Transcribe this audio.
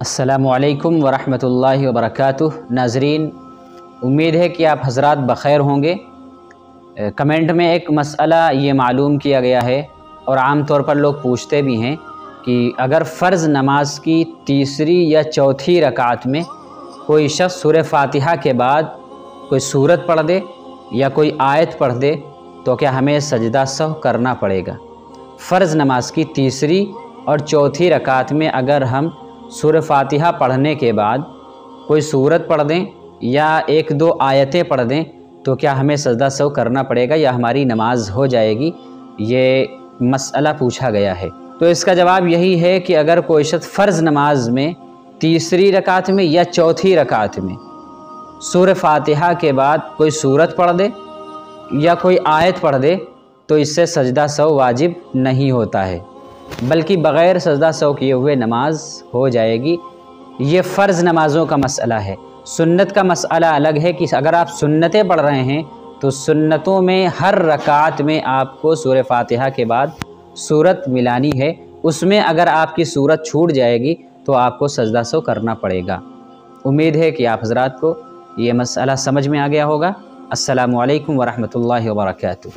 السلام علیکم ورحمۃ اللہ وبرکاتہ۔ ناظرین، امید ہے کہ آپ حضرات بخیر ہوں گے۔ کمنٹ میں ایک مسئلہ یہ معلوم کیا گیا ہے اور عام طور پر لوگ پوچھتے بھی ہیں کہ اگر فرض نماز کی تیسری یا چوتھی رکعت میں کوئی شخص سورہ فاتحہ کے بعد کوئی سورت پڑھ دے یا کوئی آیت پڑھ دے تو کیا ہمیں سجدہ سہو کرنا پڑے گا؟ فرض نماز کی تیسری اور چوتھی رکعت میں اگر ہم سورہ فاتحہ پڑھنے کے بعد کوئی سورت پڑھ دیں یا ایک دو آیتیں پڑھ دیں تو کیا ہمیں سجدہ سہو کرنا پڑے گا یا ہماری نماز ہو جائے گی؟ یہ مسئلہ پوچھا گیا ہے۔ تو اس کا جواب یہی ہے کہ اگر کوئی شخص فرض نماز میں تیسری رکعت میں یا چوتھی رکعت میں سورہ فاتحہ کے بعد کوئی سورت پڑھ دے یا کوئی آیت پڑھ دے تو اس سے سجدہ سہو واجب نہیں ہوتا ہے، بلکہ بغیر سجدہ سہو کیے ہوئے نماز ہو جائے گی۔ یہ فرض نمازوں کا مسئلہ ہے۔ سنت کا مسئلہ الگ ہے کہ اگر آپ سنتیں پڑھ رہے ہیں تو سنتوں میں ہر رکعت میں آپ کو سورہ فاتحہ کے بعد سورت ملانی ہے۔ اس میں اگر آپ کی سورت چھوٹ جائے گی تو آپ کو سجدہ سہو کرنا پڑے گا۔ امید ہے کہ آپ حضرات کو یہ مسئلہ سمجھ میں آ گیا ہوگا۔ السلام علیکم ورحمۃ اللہ وبرکاتہ۔